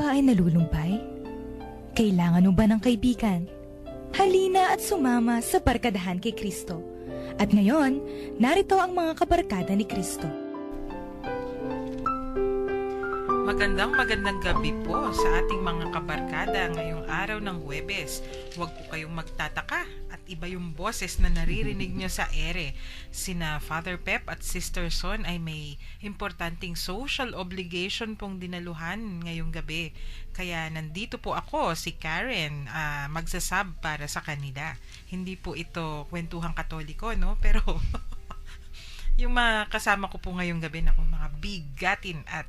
ba ay nalulumpay? Kailangan mo ba ng kaibigan? Halina at sumama sa barkadahan kay Kristo. At ngayon, narito ang mga kabarkada ni Kristo. Magandang gabi po sa ating mga kabarkada ngayong araw ng Huwebes. Huwag po kayong magtataka at iba yung boses na naririnig nyo sa ere. Sina Father Pep at Sister Son ay may importanteng social obligation pong dinaluhan ngayong gabi. Kaya nandito po ako, si Karen, magsasab para sa kanila. Hindi po ito kwentuhang katoliko, no? Pero yung mga kasama ko po ngayong gabi na mga bigatin at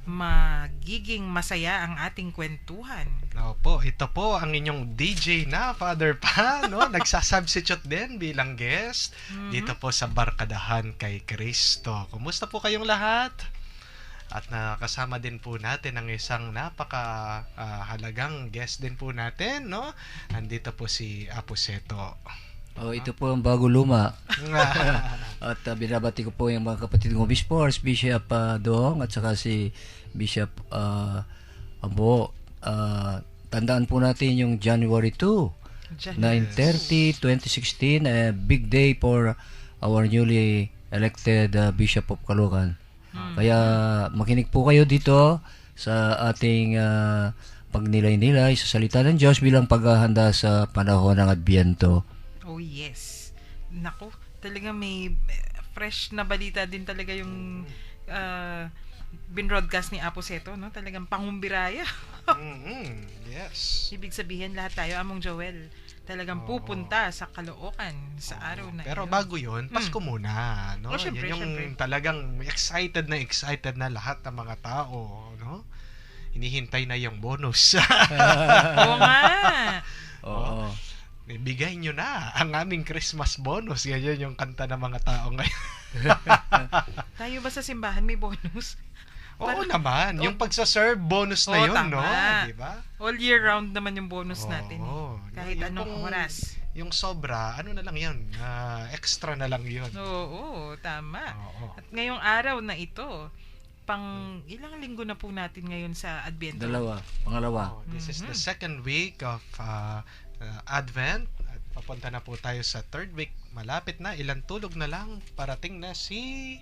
magiging masaya ang ating kwentuhan. Opo, ito po ang inyong DJ na Father Pa, no? Nagsasubstitute din bilang guest dito po sa Barkadahan kay Kristo. Kumusta po kayong lahat? At nakasama din po natin ang isang napaka-halagang guest din po natin, no? Nandito po si Apo Seto. Ito po ang bago luma. At binabati ko po yung mga kapatid kong Obispo, Archbishop Dong at saka si Bishop Abo. Tandaan po natin yung January 2, 9/30, 2016, a big day for our newly elected Bishop of Caloocan. Kaya makinig po kayo dito sa ating pagnilay-nilay sa salita ng Diyos bilang paghahanda sa panahon ng Adbyento. Oh yes. Naku, talagang may fresh na balita din talaga yung binroadcast ni Apo Seto, no? Talagang pangumbiraya. Yes. Ibig sabihin lahat tayo, Among Joel, talagang pupunta sa Caloocan sa araw na Pero yun. bago yun, Pasko muna, no? Syempre, yan yung talagang excited na lahat ng mga tao, no? Hinihintay na yung bonus. Oo nga. Oo. Bigay nyo na ang aming Christmas bonus. Ganyan yung kanta ng mga tao ngayon. Tayo ba sa simbahan may bonus? Oo naman. Yung pagsaserve, bonus na yun, tama. no? Diba? All year round naman yung bonus natin. Kahit yung anong oras. Yung sobra, ano na lang yun? Extra na lang yun. Oo, tama. Oo. At ngayong araw na ito, ilang linggo na po natin ngayon sa Adbyento? Pangalawa. This is the second week of Advent. At papunta na po tayo sa third week. Malapit na, ilang tulog na lang. Parating na si...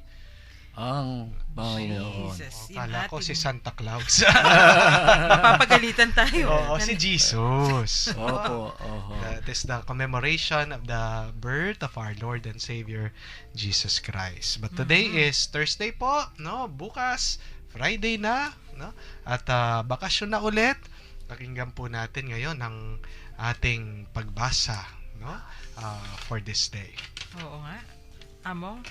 Ang Panginoon. Jesus. Kala ko si Santa Claus. Mapapagalitan tayo. Oo, si Jesus. Opo. That is the commemoration of the birth of our Lord and Savior, Jesus Christ. But today is Thursday po, no? Bukas, Friday na, no? At bakasyon na ulit. Pakinggan po natin ngayon ang ating pagbasa, no? For this day. Oo nga. Among,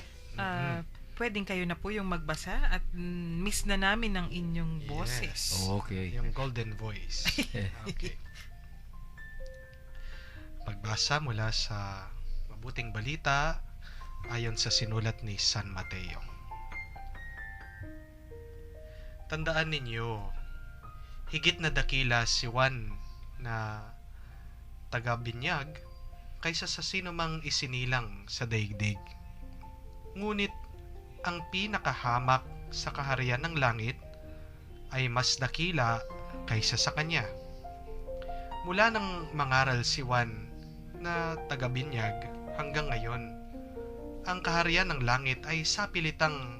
pwedeng kayo na po yung magbasa at miss na namin ang inyong boses. Yes. Okay. Yung golden voice. Okay. Pagbasa mula sa Mabuting Balita ayon sa sinulat ni San Mateo. Tandaan ninyo, higit na dakila si Juan na taga-binyag kaysa sa sino mang isinilang sa daigdig. Ngunit ang pinakahamak sa kaharian ng langit ay mas dakila kaysa sa kanya. Mula nang mangaral si Juan na taga-binyag hanggang ngayon, ang kaharian ng langit ay sapilitang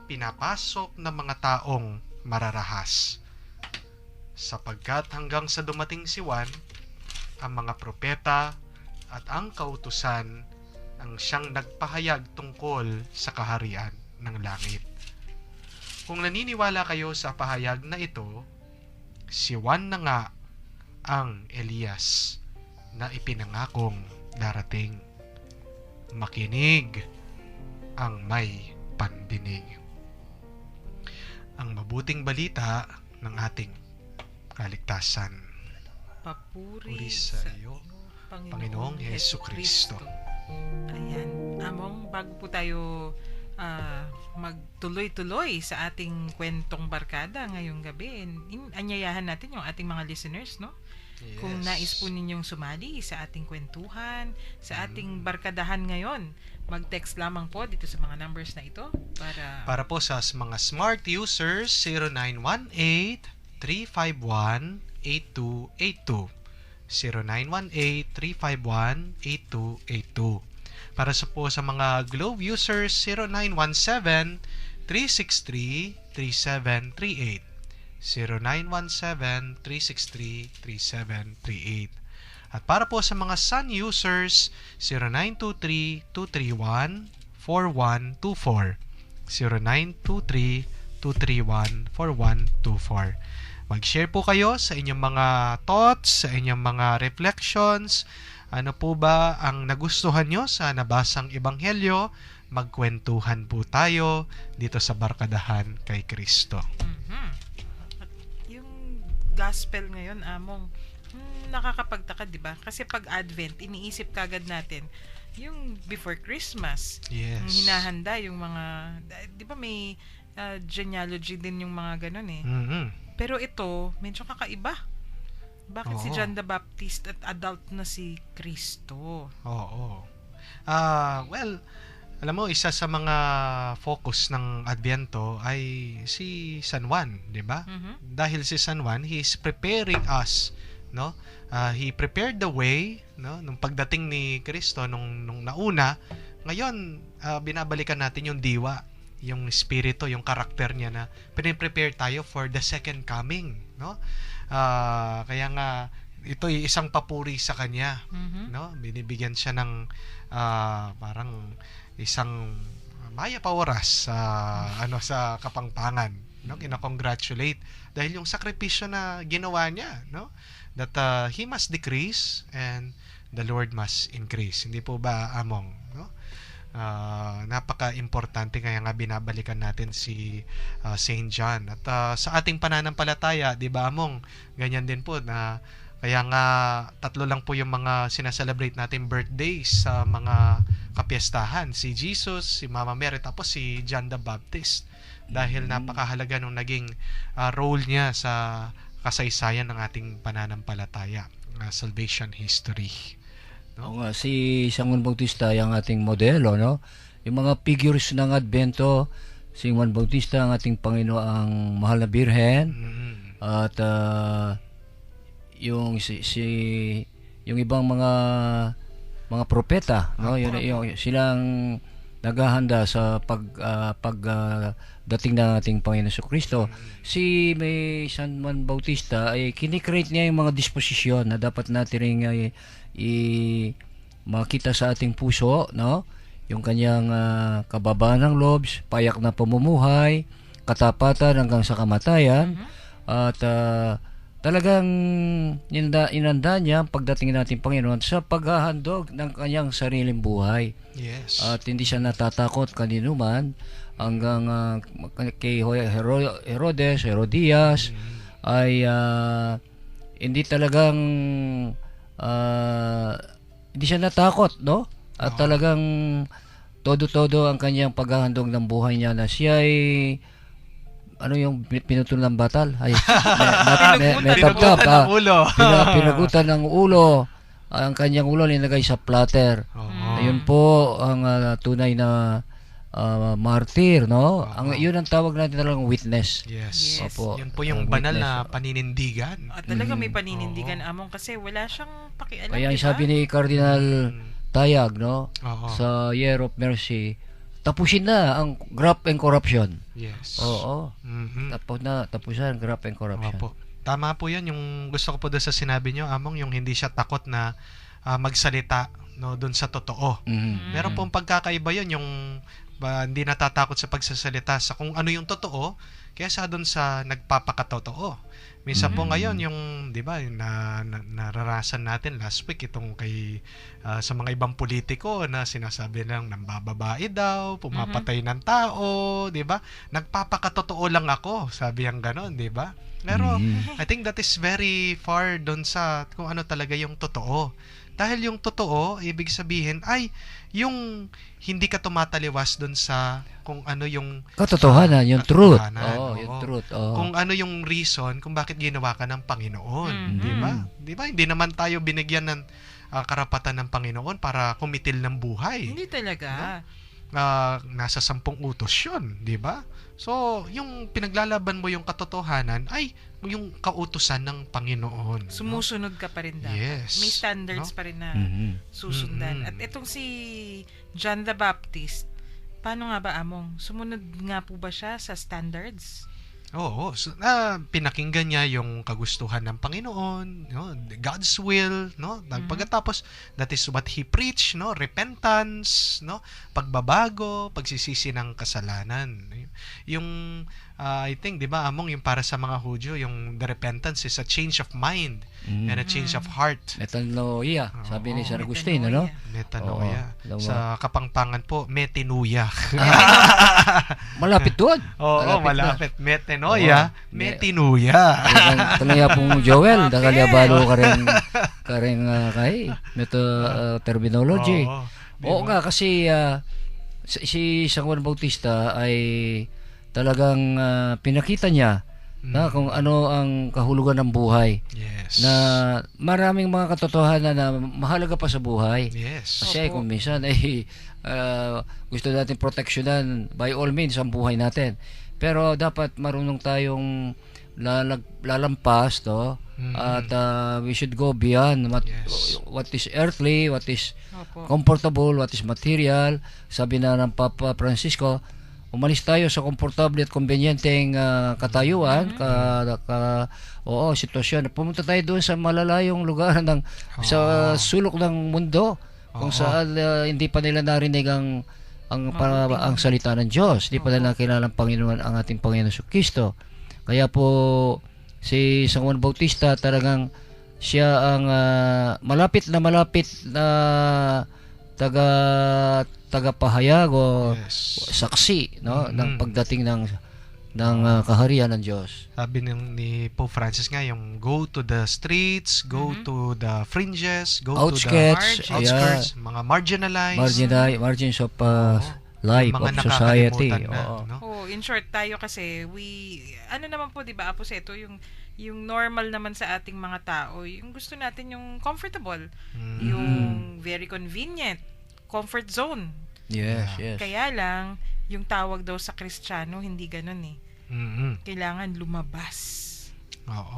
pinapasok ng mga taong mararahas. Sapagkat hanggang sa dumating si Juan, ang mga propeta at ang kautusan ang siyang nagpahayag tungkol sa kaharian ng langit. Kung naniniwala kayo sa pahayag na ito, si Juan na nga ang Elias na ipinangakong darating. Makinig ang may pandinig. Ang mabuting balita ng ating kaligtasan. Papuri sa iyo, Panginoong Hesukristo. Ayan. Among, bago po tayo magtuloy-tuloy sa ating kwentong barkada ngayong gabi, anyayahan natin yung ating mga listeners, no? Yes. Kung nais po ninyong sumali sa ating kwentuhan, sa ating barkadahan ngayon, mag-text lamang po dito sa mga numbers na ito para po sa mga smart users, 0918 0918-351-8282. 0918-351-8282. Para sa mga Globe users, 0917-363-3738. 0917-363-3738. At para po sa mga Sun users, 0923-231-4124. 0923-231-4124. Mag-share po kayo sa inyong mga thoughts, sa inyong mga reflections. Ano po ba ang nagustuhan nyo sa nabasang ebanghelyo? Magkwentuhan po tayo dito sa Barkadahan kay Kristo. At yung gospel ngayon, Among, nakakapagtaka, di ba? Kasi pag Advent, iniisip kagad natin yung before Christmas. Yes. Yung hinahanda, yung mga, di ba may genealogy din yung mga ganun eh. Pero ito, medyo kakaiba. Bakit si Oo. John the Baptist at adult na si Kristo? Oo. Well, alam mo, isa sa mga focus ng Adviento ay si San Juan, di ba? Dahil si San Juan, he is preparing us, no? He prepared the way, no? Nung pagdating ni Kristo nung nauna, ngayon binabalikan natin yung diwa, yung spirito, yung karakter niya na piniprepare tayo for the second coming, no? Kaya nga ito ay isang papuri sa kanya, no? Binibigyan siya ng parang isang maya pa oras sa kapangpangan, no? Kina-congratulate dahil yung sakripisyo na ginawa niya, no? That he must decrease and the Lord must increase. Hindi po ba, Among, no? Napaka-importante, kaya nga binabalikan natin si Saint John. At sa ating pananampalataya, di ba, Among, ganyan din po na kaya nga 3 lang po yung mga sinaselebrate natin birthdays sa mga kapiestahan. Si Jesus, si Mama Mary, tapos si John the Baptist. Dahil napakahalaga nung naging role niya sa kasaysayan ng ating pananampalataya, salvation history. Oo nga, si San Juan Bautista yung ating modelo, no? Yung mga figures ng Advento, si Juan Bautista ang ating Panginoong Mahal na Birhen, at yung yung ibang mga propeta, no? Yung silang naghahanda sa dating ng ating Panginoon sa Kristo. Si may San Juan Bautista ay kinikreate niya yung mga disposisyon na dapat natin ring makita sa ating puso, no? Yung kanyang kababaan ng loob, payak na pamumuhay, katapatan hanggang sa kamatayan, at talagang inanda niya ang pagdating natin Panginoon sa paghahandog ng kanyang sariling buhay. Yes. At hindi siya natatakot kanino man, hanggang kay Herodes, Herodias, ay hindi talagang hindi siya natakot, no? At talagang todo-todo ang kanyang paghahandog ng buhay niya, na siya ay yung pinutol ng batal? Ay, may tabtab. Pinagutan ng ulo. Ang kanyang ulo nilagay sa platter. Ayun po ang tunay na martyr, no? Yun ang tawag natin talagang witness. Yes. Opo. Yun po yung banal na paninindigan. At talaga may paninindigan, Among, kasi wala siyang pakialam, Kaya diba? sabi ni Cardinal Tayag, no? Oo. Sa Year of Mercy, tapusin na ang graft and corruption. Yes. Oo. Tapusin ang graft and corruption. Opo. Tama po yan. Yung gusto ko po doon sa sinabi nyo, Among, yung hindi siya takot na magsalita, no, doon sa totoo. Meron pong pagkakaiba yun, yung hindi natatakot sa pagsasalita sa kung ano yung totoo, kaysa doon sa nagpapakatotoo. Minsan po ngayon, yung, di ba, nararasan natin last week itong kay sa mga ibang politiko na sinasabi lang nambababae daw, pumapatay ng tao, di ba? Nagpapakatotoo lang ako, sabi yang ganon, di ba? Pero I think that is very far doon sa kung ano talaga yung totoo. Dahil yung totoo, ibig sabihin ay yung hindi ka tumataliwas doon sa kung ano yung katotohanan, yung truth. Yung truth. Kung ano yung reason kung bakit ginawa ka ng Panginoon, di ba? Di ba? Hindi naman tayo binigyan ng karapatan ng Panginoon para kumitil ng buhay. Hindi talaga. Nasa 10 utos yun, di ba? So, yung pinaglalaban mo yung katotohanan ay yung kautusan ng Panginoon. no? Sumusunod ka pa rin dapat. Yes. May standards No? pa rin na Mhm. susundan. Mm-mm. At itong si John the Baptist, paano nga ba, Among? Sumunod nga po ba siya sa standards? Oo, so, pinakinggan niya yung kagustuhan ng Panginoon, no? God's will, no? Pagkatapos, that is what he preached, no? Repentance, no? Pagbabago, pagsisisi ng kasalanan. Yung I think, 'di ba, Among, yung para sa mga Hudyo, yung the repentance is a change of mind and a change of heart. Metanoia, sabi ni Oo. San Agustin, ano? Metanoia. Oo. Sa Kapampangan po, metinuya. Malapit doon. Oo, malapit. Metanoia, Oo. metinuya. Talaya pong Joel, nakaliyabalo ka rin kay terminology. Oo nga, kasi si San Juan Bautista ay talagang pinakita niya na kung ano ang kahulugan ng buhay. Yes. Na maraming mga katotohanan na mahalaga pa sa buhay. Yes. Kasi kung minsan gusto natin proteksyonan by all means ang buhay natin. Pero dapat marunong tayong lalampas at we should go beyond what is earthly, what is Opo. comfortable, what is material. Sabi na ng Papa Francisco, umalis tayo sa komportable at konbenyenteng katayuan, sitwasyon. Pumunta tayo doon sa malalayong lugar sa sulok ng mundo kung saan hindi pa nila narinig ang salita ng Diyos. Hindi pa nila nakilala ang Panginoon, ang ating Panginoon Kristo. Kaya po si San Juan Bautista talagang siya ang malapit na tagapahayag o saksi, no, ng pagdating ng kaharian ng Diyos. Sabi ni Pope Francis nga, yung go to the streets, go to the fringes, go Outskirts, to the outskirts, mga marginalized, margins of life, mga of society. nakakalimutan na, Oo. no? In short, tayo kasi, ano naman po, di ba, Aposeto, yung normal naman sa ating mga tao, yung gusto natin yung comfortable, yung very convenient, comfort zone. Yes. Kaya lang, yung tawag daw sa Kristiyano, hindi ganun eh. Kailangan lumabas. Oo.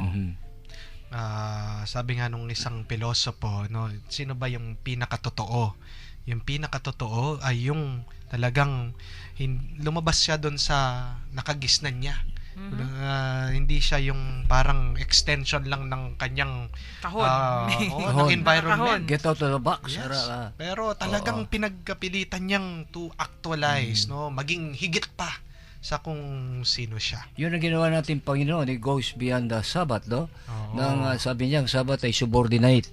Sabi nga nung isang pilosopo, no, sino ba yung pinakatotoo? Yung pinakatotoo ay yung talagang lumabas siya doon sa nakagisnan niya. Hindi siya yung parang extension lang ng kanyang Kahon. ng environment. Get out of the box. Yes. Pero talagang pinagkapilitan niyang to actualize, no, maging higit pa sa kung sino siya. Yun ang ginawa natin Panginoon. It goes beyond the Sabbath, no? Sabi niya, ang Sabbath ay subordinate.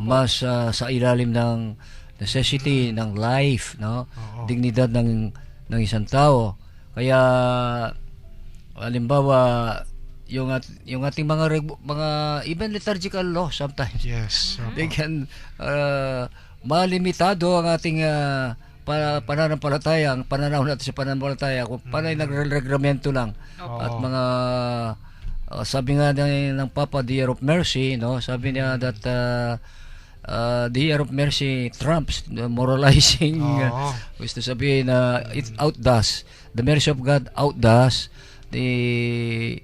Mas sa ilalim ng necessity, ng life, no? Dignidad ng isang tao. Kaya halimbawa yung ating mga even liturgical law sometimes. Yes. They can malimitado ang ating pananampalataya, ang pananaw natin sa pananampalataya kung panay nagreglamento lang. At mga sabi nga ng Papa, the Year of Mercy, no? Sabi niya that the Year of Mercy trumps the moralizing. Gusto sabihin na it outdoes, the mercy of God outdoes the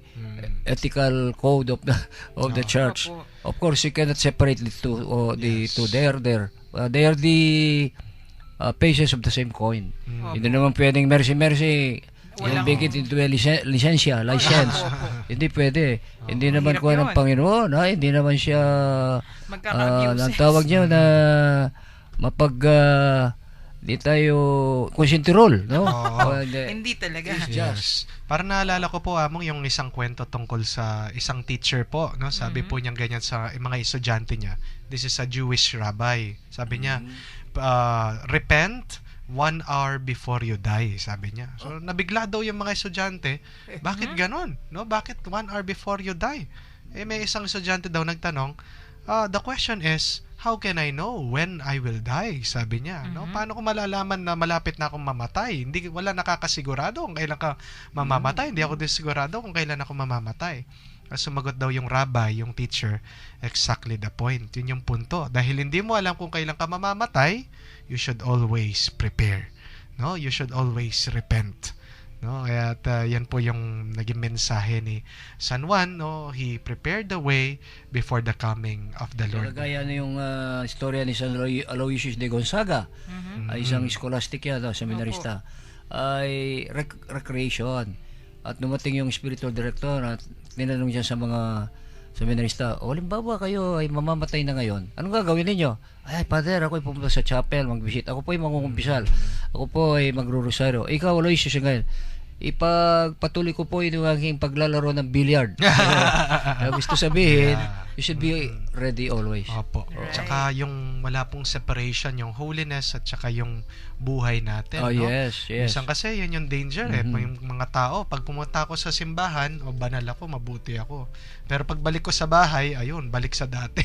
ethical code of the church. Opo. Of course, you cannot separate the two. They are the faces of the same coin. Hindi naman pwedeng mercy. Yung big it into a license. Hindi pwede. Hindi naman kuha ng Panginoon. Hindi naman siya ang tawag niya na di tayo consentirol, no? Hindi talaga. Yes. Para naalala ko po, Among, yung isang kwento tungkol sa isang teacher po, no? Sabi po niyang ganyan sa mga estudyante niya. This is a Jewish rabbi. Sabi niya, repent 1 hour before you die, sabi niya. So nabigla daw yung mga estudyante. Bakit ganon? No? Bakit 1 hour before you die? May isang estudyante daw nagtanong, the question is, how can I know when I will die? Sabi niya, no? Paano ko malalaman na malapit na akong mamatay? Wala nakakasigurado kung kailan ka mamamatay. Hindi ako sigurado kung kailan ako mamamatay. Sumagot daw yung rabbi, yung teacher, exactly the point. Yun yung punto. Dahil hindi mo alam kung kailan ka mamamatay, you should always prepare. No? You should always repent. no? Kaya yan po yung naging mensahe ni San Juan, no? He prepared the way before the coming of the Lord. Gaya na yung istorya ni San Aloysius de Gonzaga, ay isang scholastic yan, seminarista, ay recreation. At dumating yung spiritual director at tinanong siya sa mga seminarista, halimbawa kayo ay mamamatay na ngayon, anong gagawin ninyo? Ay, Father, ako ay pumunta sa chapel, mag-visit. Ako po ay mangungumpisal. Ako po ay magro-rosaryo. Ikaw, Aloysius, ngayon, ipagpatuloy ko po yung aking paglalaro ng billiard. Gusto sabihin, you should be ready always. Opo. Tsaka yung wala pong separation, yung holiness at tsaka yung buhay natin. Oh, no? yes. Minsan kasi yun yung danger yung mga tao, pag pumunta ako sa simbahan, banal ako, mabuti ako. Pero pagbalik ko sa bahay, ayun, balik sa dati.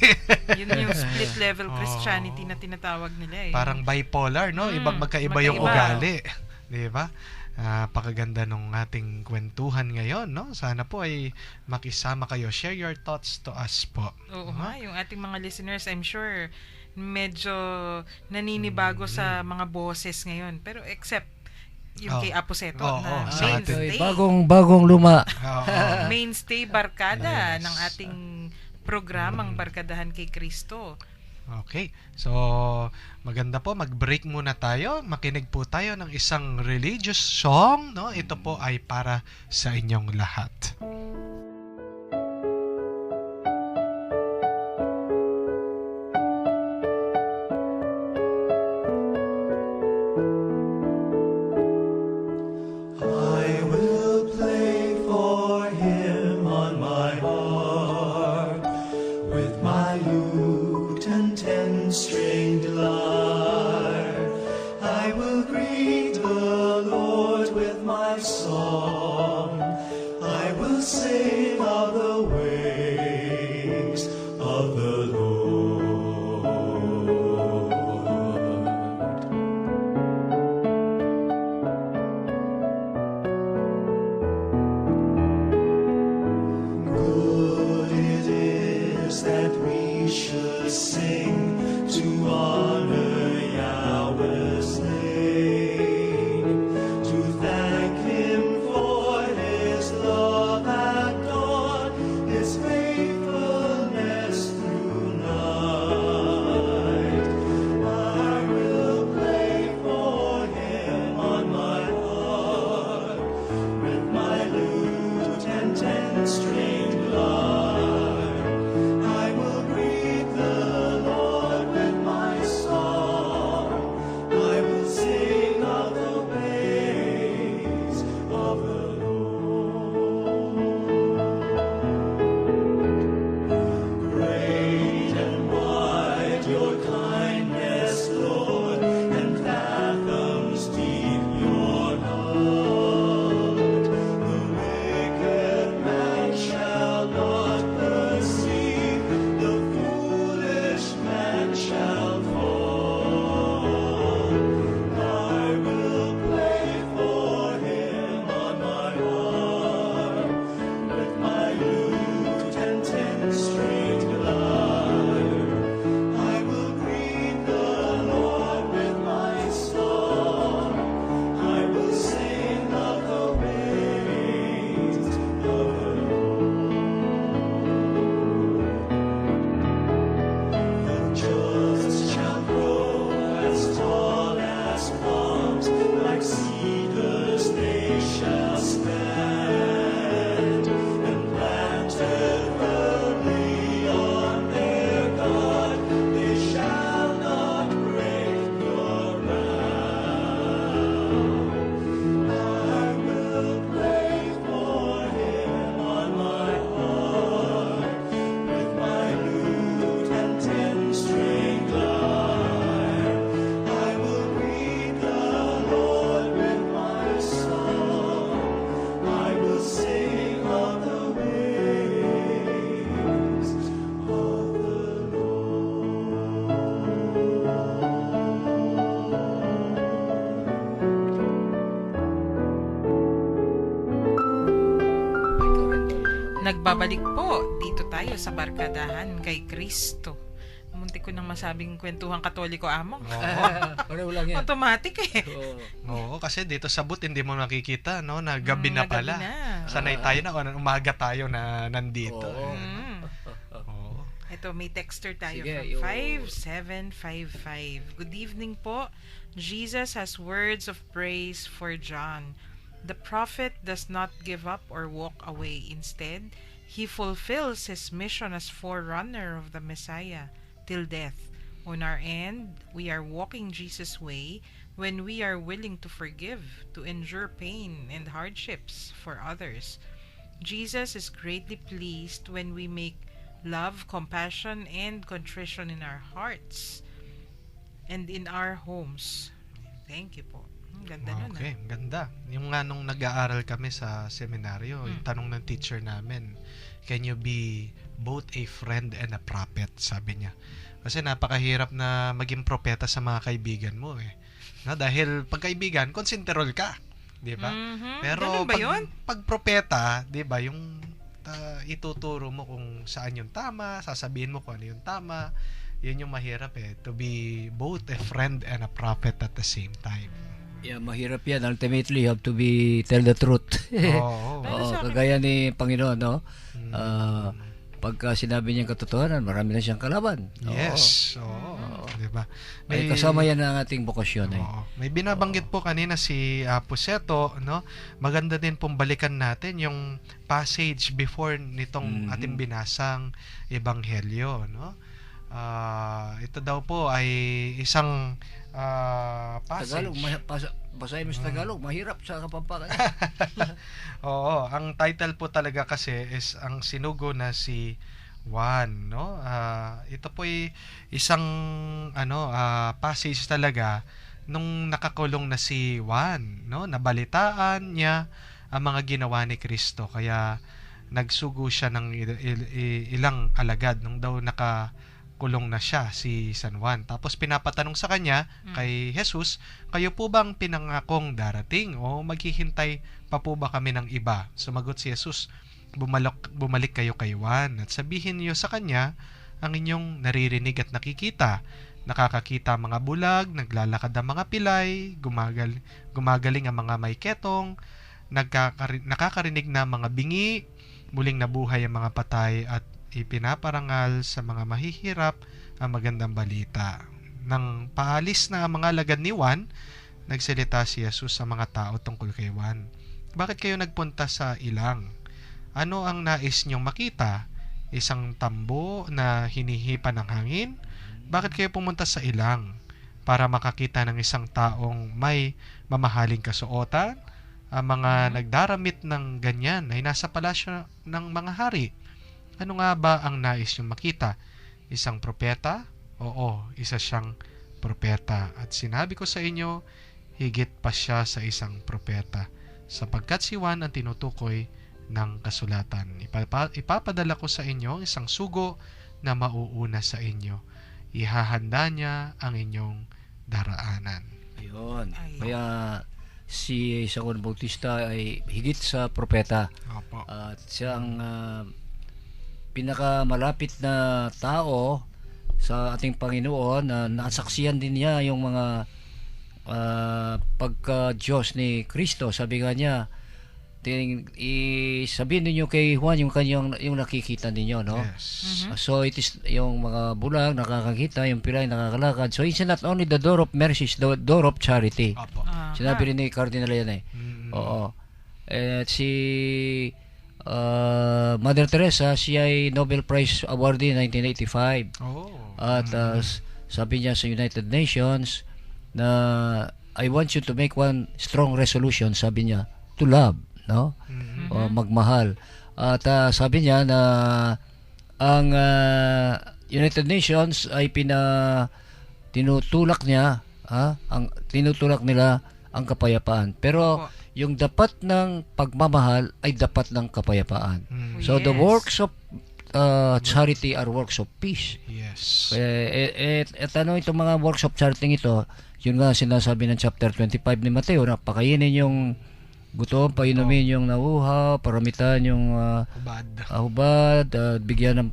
Yun yung split level Christianity na tinatawag nila eh. Parang bipolar, no? Ibang magkaiba yung ugali. Di ba? Pakaganda nung ating kwentuhan ngayon, no? Sana po ay makisama kayo. Share your thoughts to us po. Oo nga, yung ating mga listeners, I'm sure, medyo naninibago sa mga boses ngayon. Pero except yung kay Aposeto na sa atin. mainstay. Bagong luma. Mainstay barkada ng ating programang Barkadahan kay Kristo. Okay. So, maganda po. Mag-break muna tayo. Makinig po tayo ng isang religious song, no? Ito po ay para sa inyong lahat. I will play for him on my harp with my lute and 10-stringed lyre. I will greet the Lord with my song. I will sing of the ways of the Lord. Good it is that we should sing to honor Yahweh's name, to thank Him for His love at dawn, His faithfulness through night. I will play for Him on my harp with my lute and 10-stringed lyre. I will greet the Lord with my song. I will sing of the ways of the Lord. Great and wide your kindness, Lord, and fathoms deep your heart. The wicked man shall not perceive, the foolish man shall fall. I will play for him on my harp with my lute and 10-stringed lyre. I will greet the Lord with my song. I will sing of the ways of the Lord. The just shall grow as tall as palms, like cedars they shall stand, and planted firmly on their God, they shall not break your ground. I will play for him on my harp with my lute and 10-stringed lyre. I will greet the Lord with my song. I will sing of the ways of the Nagbabalik po dito tayo sa Barkadahan kay Kristo. muntik ko nang masabing kwentuhang Katoliko amo. Pareho lang yan. Automatic eh. Oo. Oo, kasi dito sa booth hindi mo nakikita, no, na gabi na Gabi pala. na. Sanay tayo na, umaga tayo na nandito. Oo. Oo. Ito, may texter tayo Sige, from 5755. Good evening po. Jesus has words of praise for John. The prophet does not give up or walk away. Instead, he fulfills his mission as forerunner of the Messiah till death. On our end, we are walking Jesus' way when we are willing to forgive, to endure pain and hardships for others. Jesus is greatly pleased when we make love, compassion, and contrition in our hearts and in our homes. Thank you po. Ang ganda nun. Okay, ganda. Yung nga nung nag-aaral kami sa seminaryo, yung tanong ng teacher namin, can you be both a friend and a prophet? Sabi niya. Kasi napakahirap na maging propeta sa mga kaibigan mo eh. No, dahil pagkaibigan, konsenterol ka. Di ba? Pero Ganun ba yun? pag propeta, di ba, yung ituturo mo kung saan yung tama, sasabihin mo kung ano yung tama, yun yung mahirap eh. To be both a friend and a prophet at the same time. Yeah, mahirap yan. Ultimately, you have to tell the truth. Oo. Pero Oo, sa akin- kagaya ni Panginoon, no? Pagka sinabi niya katotohanan, marami na siyang kalaban. Oo. Yes. Oo. Di ba? Ay, kasama yan ang ating bokasyon eh. Oo. May binabanggit po kanina si Puseto, no? Maganda din pong balikan natin yung passage before nitong ating binasang ebanghelyo, no? Ito daw po ay isang passage. Tagalog, basahin mo sa Tagalog, mahirap sa Kapampangan. Oo, ang title po talaga kasi is ang sinugo na si Juan, no? Ito po ay isang passage talaga nung nakakulong na si Juan, no? Nabalitaan niya ang mga ginawa ni Kristo, kaya nagsugo siya ng ilang alagad nung daw nakakulong na siya si San Juan. Tapos pinapatanong sa kanya kay Jesus, kayo po bang pinangakong darating o maghihintay pa po ba kami ng iba? Sumagot si Jesus, bumalik kayo kay Juan at sabihin niyo sa kanya ang inyong naririnig at nakikita. Nakakakita ang mga bulag, naglalakad ang mga pilay, gumagaling ang mga may ketong, nakakarinig na mga bingi, muling nabuhay ang mga patay at ipinaparangal sa mga mahihirap ang magandang balita. Nang paalis na ang mga alagad ni Juan, nagsalita si Jesus sa mga tao tungkol kay Juan. Bakit kayo nagpunta sa ilang? Ano ang nais niyong makita? Isang tambo na hinihipa ng hangin? Bakit kayo pumunta sa ilang? Para makakita ng isang taong may mamahaling kasuotan? Ang mga nagdaramit ng ganyan ay nasa palasyo ng mga hari. Ano nga ba ang nais niyong makita? Isang propeta? Oo, isa siyang propeta. At sinabi ko sa inyo, higit pa siya sa isang propeta. Sapagkat si Juan ang tinutukoy ng kasulatan. Ipapadala ko sa inyo isang sugo na mauuna sa inyo. Ihahanda niya ang inyong daraanan. Ayun. Ayun. Kaya si San Bautista ay higit sa propeta. Opo. At siya ang pinakamalapit na tao sa ating Panginoon na nasaksiyan din niya yung mga pagka-Diyos ni Kristo. Sabi nga niya, sabihin ninyo kay Juan yung nakikita ninyo, no? Yes. So it is yung mga bulag nakakakita, yung pilay nakakalakad. So it's not only the door of mercy, it's the door of charity. Opo. Sinabi rin ni Cardinal yan eh. Oo. Si Mother Teresa, siya ay Nobel Prize awardee 1985. Oh. At sabi niya sa United Nations na I want you to make one strong resolution, sabi niya, to love, no? O magmahal. At sabi niya na ang United Nations ay tinutulak niya, tinutulak nila ang kapayapaan. Pero yung dapat ng pagmamahal ay dapat ng kapayapaan. So the Yes. works of charity are works of peace. Yes. Ano itong mga works of charity ito, yun nga sinasabi ng chapter 25 ni Mateo, na pakainin yung gutom, painumin yung nauhaw, paramitan yung Ubad. hubad, bigyan ng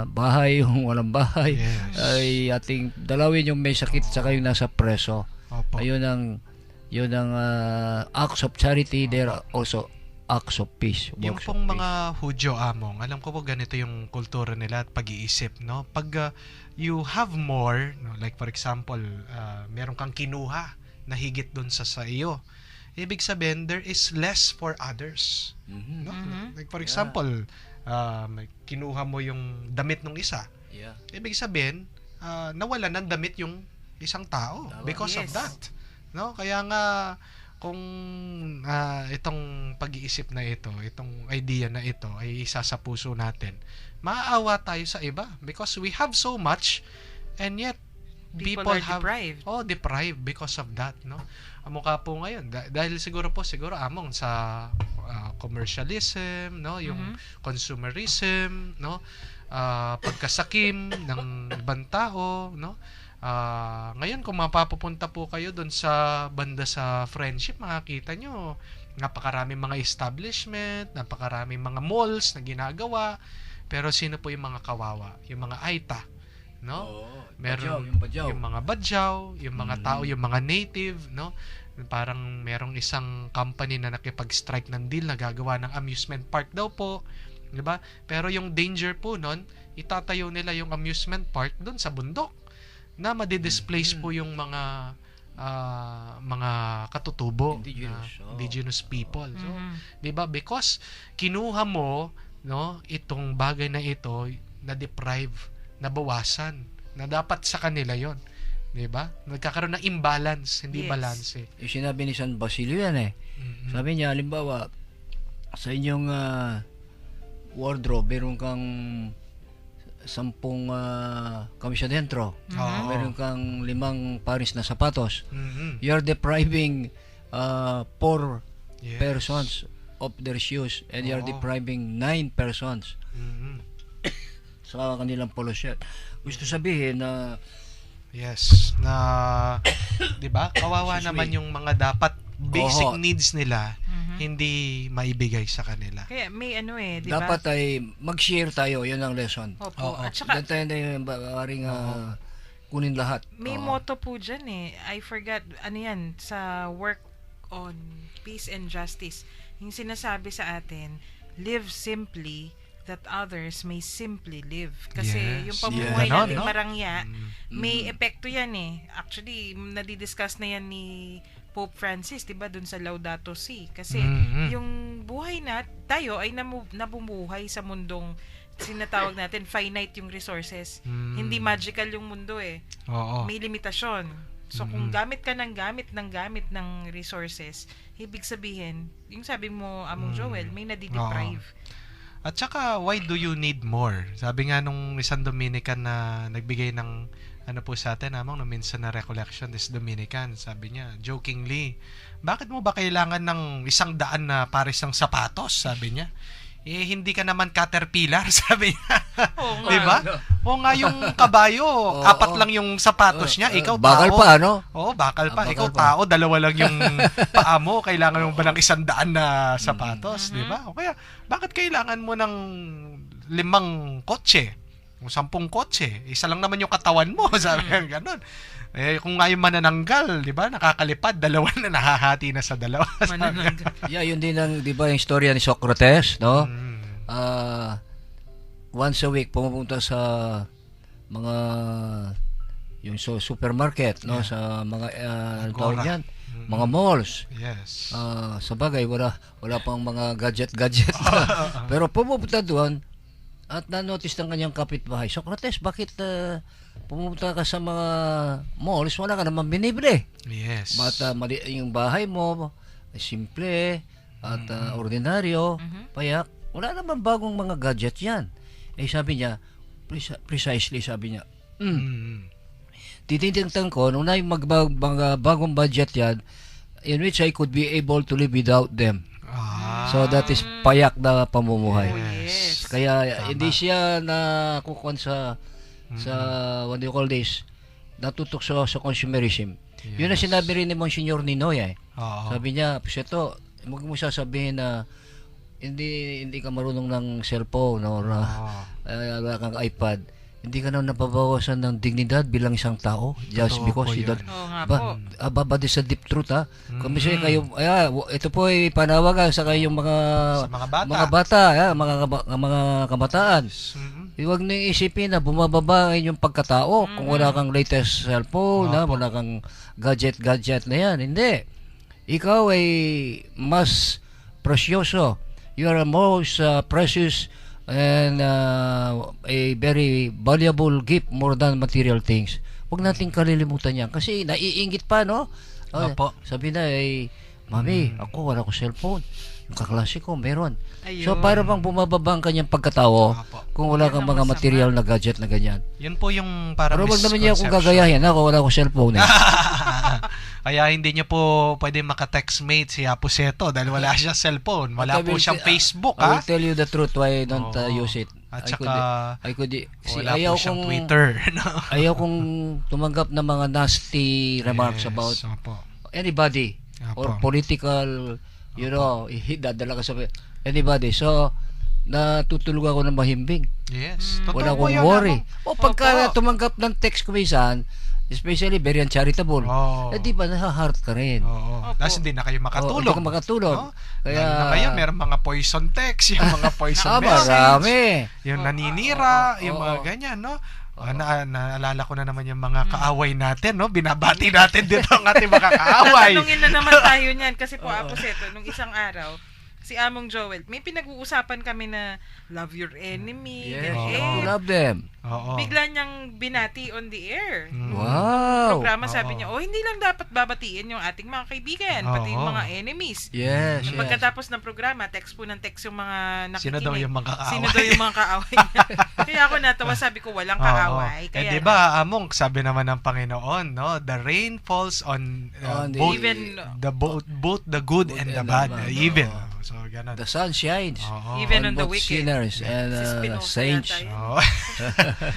bahay, yung walang bahay, Yes. ay ating dalawin yung may sakit saka yung nasa preso. Opo. Ayun ang acts of charity, there are also acts of peace. Yung works of pong peace. mga Hudyo, Among, alam ko po ganito yung kultura nila at pag-iisip, no? Pag you have more, no? Like for example, meron kang kinuha na higit dun sa iyo. Ibig sabihin, there is less for others. Mhm. No? Mhm. Like for example, kinuha mo yung damit ng isa. Yeah. Ibig sabihin, nawala ng damit yung isang tao Tama. because of Yes. that. No? Kaya nga kung itong pag-iisip na ito, itong idea na ito ay isa sa puso natin, maaawa tayo sa iba because we have so much and yet People people are have deprived. deprived because of that, no? Ang mukha po ngayon dahil siguro Among sa commercialism, no, yung consumerism, no, pagkasakim ng ibang tao, no. Ngayon kung mapapupunta po kayo doon sa banda sa Friendship, makakita nyo napakaraming mga establishment, napakaraming mga malls na ginagawa, pero sino po yung mga kawawa, yung mga aita, no? Meron yung mga badyaw, yung mga tao, yung mga native, no? Parang merong isang company na nakipag-strike ng deal na gagawa ng amusement park daw po, 'di ba? Pero yung danger po nun, itatayo nila yung amusement park doon sa bundok na madi-displace po yung mga katutubo, indigenous people. So, 'di ba? Because kinuha mo, no, itong bagay na ito na deprive, nabawasan, na dapat sa kanila 'yon. 'Di ba? Nagkakaroon ng imbalance, hindi Yes. balance. Yung sinabi ni San Basilio yan eh. Sabi niya, halimbawa, sa inyong wardrobe, meron kang 10 kamisa dentro. Oo. Meron kang 5 pares na sapatos. Mhm. You're depriving 4 Yes. persons of their shoes and you're Oo. depriving 9 persons Mhm. sa kanilang polo shirt. Gusto sabihin na Yes, na 'di ba? Kawawa Excuse naman me. yung mga dapat basic Oo. needs nila hindi maibigay sa kanila. Kaya may di ba? dapat ay mag-share tayo, yun ang lesson. Opo. Oo. At saka, Diyan tayo na maaaring kunin lahat. may Oo. motto po dyan I forgot, yan, sa work on peace and justice. Yung sinasabi sa atin, live simply that others may simply live. Kasi Yes. yung pamumuhay Yeah. natin Ganon, no? marangya, may epekto yan Actually, nadidiscuss na yan ni Pope Francis, 'di ba, dun sa Laudato Si. Kasi yung buhay tayo ay nabumuhay sa mundong sinatawag natin finite yung resources. Hindi magical yung mundo Oo. May limitasyon. So kung gamit ka ng gamit ng resources, ibig sabihin, yung sabi mo, Among Joel, may nadideprive. At saka, why do you need more? Sabi nga nung isang Dominican na nagbigay ng po sa atin, Among, no, minsan na recollection this Dominican, sabi niya, jokingly, bakit mo ba kailangan ng 100 na pares ng sapatos? Sabi niya. Hindi ka naman caterpillar, sabi niya. Oo nga. Di ba? O nga yung kabayo, 4 lang yung sapatos niya, ikaw bakal tao. pa, ano? Oo, bakal pa. Bakal Ikaw pa. tao, 2 lang yung paa mo. Kailangan mo ba ng 100 na sapatos, di ba? O kaya, bakit kailangan mo ng 5 kotse? O 10 kotse? Isa lang naman yung katawan mo, sabi nga ganun. Kung nga yung manananggal, di ba? Nakakalipad, 2 na nahahati na sa 2. Manananggal. Yeah, yun din ang, di ba, yung storya ni Socrates, no? Once a week, pumupunta sa mga, yung supermarket, no? Sa mga, tawag Agora. yan, mga malls. Yes. Sa bagay, wala pang mga gadget. Pero pumupunta doon, at na-notice ng kanyang kapitbahay, Socrates, bakit pumunta ka sa mga malls, wala ka naman binibili? Yes. Yung bahay mo, simple, at ordinaryo, payak, wala naman bagong mga gadget yan. Sabi niya, precisely, sabi niya, tinitingnan ko, nung na yung mga bagong budget yan, in which I could be able to live without them. So that is payak na pamumuhay. Oh, yes. Kaya Tama. hindi siya nakukuha sa what do you call this? Natutok sa consumerism. Yun ang sinabi rin ni Monsignor Ninoy. Oo. Sabi niya, Piseto, huwag mo sasabihin na hindi ka marunong ng cellphone or Oo. wala kang iPad, hindi ka na nababawasan ng dignidad bilang isang tao just Totoo because po you yan. don't Oo nga po. but it's a deep truth ha. Kung Mm. kayo ito po ay panawagan sa kayong Sa mga bata. mga kabataan. Mm. Huwag niyo isipin na bumababa ang inyong pagkatao kung wala kang latest cellphone, Opo. wala kang gadget na yan. Hindi. Ikaw ay mas presyoso. You are most precious and a very valuable gift more than material things. Huwag nating kalilimutan yan. Kasi naiinggit pa, no? Opo. Sabi na, Mami, ako wala ko cellphone. Yung kaklase ko, meron. Ayun. So, para bang bumababa ang kanyang pagkatao Opo. kung wala Yan kang ang mga masama. material na gadget na ganyan. Yun po yung parang Pero wag naman niya akong misconception. gagayahin. Ako, wala ko cellphone. Kaya hindi niyo po pwede maka-textmate si Apuseto dahil wala siya cellphone. Wala But I po will siyang te- Facebook, I ha? will tell you the truth why I don't Oo. use it. At I saka, wala ayaw po siyang kong Twitter. No? ayaw kong tumanggap ng mga nasty remarks Yes, about opo. anybody or Opo. political, dadala ka sa anybody. So, natutulog ako ng mahimbing. Yes. Totoo Wala po akong yun, worry. ano? O pagka Opo. tumanggap ng text kumisan, especially very uncharitable, Oo. di ba naha-heart ka rin? Oo. Opo. Tapos hindi na kayo Oo, makatulog. hindi ka makatulog. No? Kaya, Lalo na ngayon, meron mga poison text, yung mga poison message, marami. yung naninira, yung mga Oo. ganyan, no? Naalala ko na naman yung mga kaaway natin, no? Binabati natin dito ang ating mga kaaway. Tatanungin na naman tayo niyan kasi po Aposeto, nung isang araw, si Among Joel, may pinag-uusapan kami na love your enemy. Yes, ganun. you have to love them. Oo. Bigla niyang binati on the air. Mm. Wow. Programa sabi Oo. niya, hindi lang dapat babatiin yung ating mga kaibigan, pati yung Oo. mga enemies. Yes, yes. Pagkatapos ng programa, text po ng text yung mga nakikinig. Sino daw yung mga kaaway? Sino daw yung mga kaaway niya? Kaya ako natawa, sabi ko, walang kaaway. Oo. Kaya di ba, Among, sabi naman ng Panginoon, no? The rain falls on On the- both, Even- both the good and the bad. Even. Oo. So, ganun. The sun shines Oo. Even on on the both wicked. sinners and Si Spinoza saints. yata yun. Oo.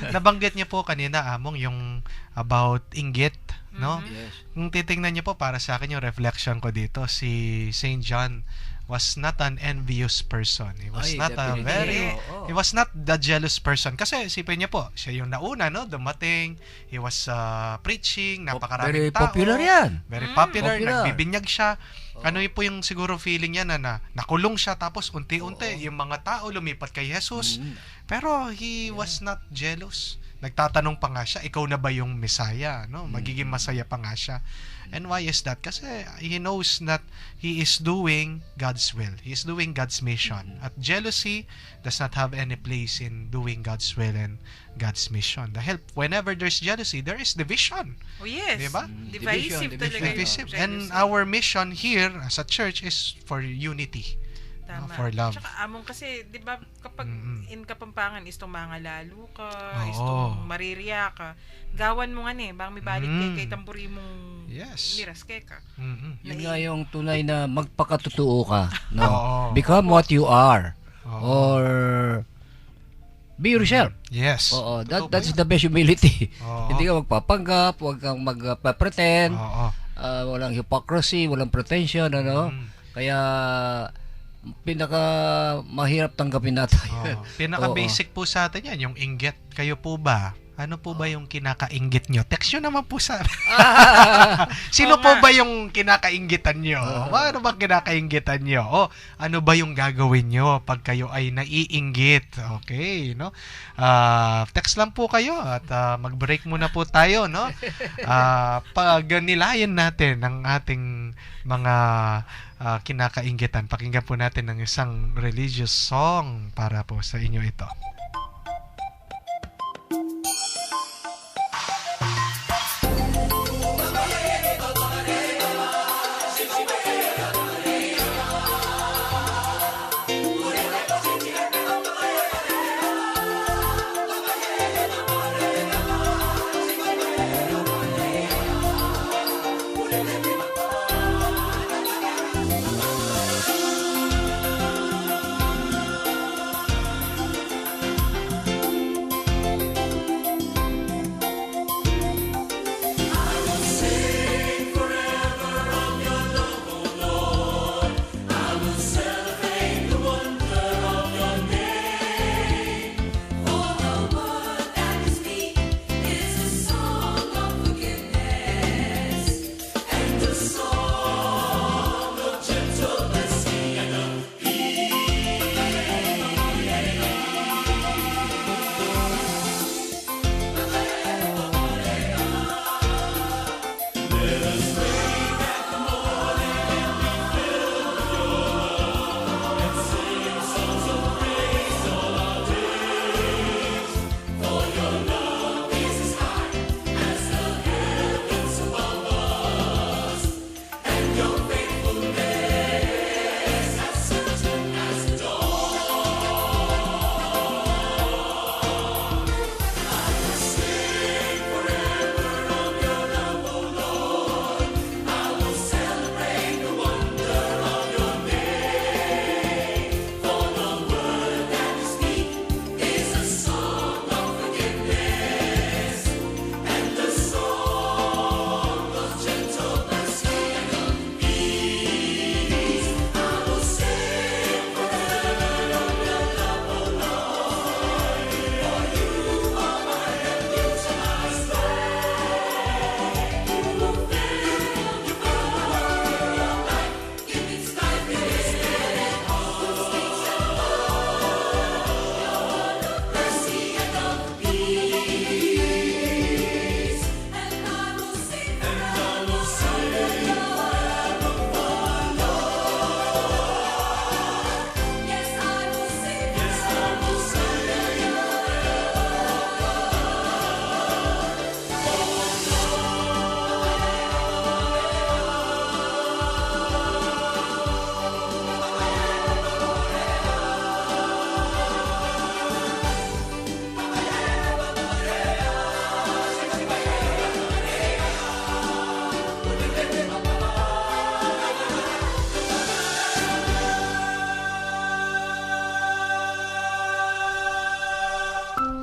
Nabanggit niyo po kanina, Among, yung about inggit, no? Yes. Kung titingnan niyo po, para sa akin yung reflection ko dito, si Saint John was not an envious person. He was Ay, not a definitely. very Oo. he was not the jealous person kasi isipin niyo po, siya yung nauna, no, dumating. He was preaching, napakaraming Very tao. popular yan. Very popular, Popular. nagbibinyag siya. Ano yun po yung siguro feeling niya na nakulong siya tapos unti-unti yung mga tao lumipat kay Jesus. Pero he was not jealous. Nagtatanong pa nga siya, ikaw na ba yung Messiah? No? Magiging masaya pa nga siya. And why is that? Kasi he knows that he is doing God's will. He is doing God's mission. At jealousy does not have any place in doing God's will and God's mission. Dahil whenever there's jealousy, there is division. Oh yes. Diba? Divisive Division, talaga Divisive. yung And jealousy. our mission here as a church is for unity. Tama. for love. Tsaka Among kasi, di ba, kapag in Kapampangan, is mangalalo ka, Oo. is maririya ka, gawan mo nga bang may balit kay tamburi mong Yes. miraske ka. Mm-mm. Yun nga yung tunay na magpakatotoo ka. No? Oo. Become what you are. Oo. Or be yourself. Yes. Oo, Totoo that's po the best humility. Oo. Hindi ka magpapanggap, huwag kang magpa-pretend, Oo. walang hypocrisy, walang pretension, ano? Kaya pinaka mahirap tanggapin natin. Oo. Pinaka-basic po sa atin yan, yung inggit. Kayo po ba? Ano po ba yung kinakainggit nyo? Text nyo naman po sa... Sino Oo po nga. ba yung kinakainggitan nyo? Ano ba kinakainggitan nyo? O, ano ba yung gagawin nyo pag kayo ay naiinggit? Okay, no? Text lang po kayo at mag-break muna po tayo, no? Pag-nilayan natin ang ating mga kinakainggitan. Pakinggan po natin ng isang religious song para po sa inyo ito.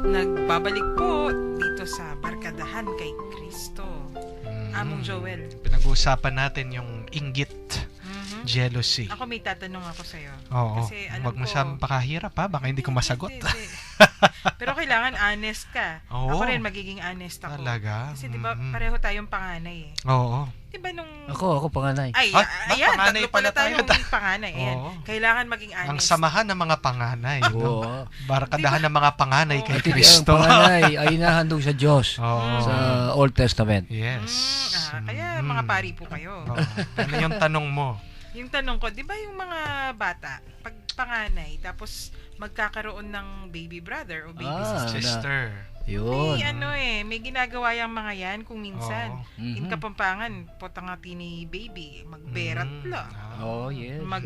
Nagbabalik po dito sa Barkadahan kay Kristo. Among Joel. Pinag-uusapan natin yung inggit, Mhm. jealousy. Ako may tatanong ako sa'yo. Oo. Kasi alam Huwag mo ko- siyang pakahirap ha, baka hindi ko masagot. Hindi. Pero kailangan honest ka. Oo. Ako rin magiging honest ako. Talaga? Kasi 'di ba Mhm. pareho tayong panganay eh. Oo. 'Di ba nung Ako panganay. Ay, Ah, ayan, panganay tatlo pala pala tayo. tayong panganay. Ayan. Oo. Kailangan maging honest. Ang samahan ng mga panganay. No? Oo. Barkadahan ng mga panganay Oo. kay At ang Kristo. panganay ay inahandog sa Diyos Oo. sa Old Testament. Yes. Kaya Mhm. mga pari po kayo. Oo. Ano yung tanong mo? Yung tanong ko, 'di ba yung mga bata pag panganay tapos magkakaroon ng baby brother o baby Ah, sister. Sister. Yun. May ginagawa yung mga yan kung minsan. Oo. In Mhm. Kapampangan, potangati ni baby, magberat la. Oh, yes. Mag,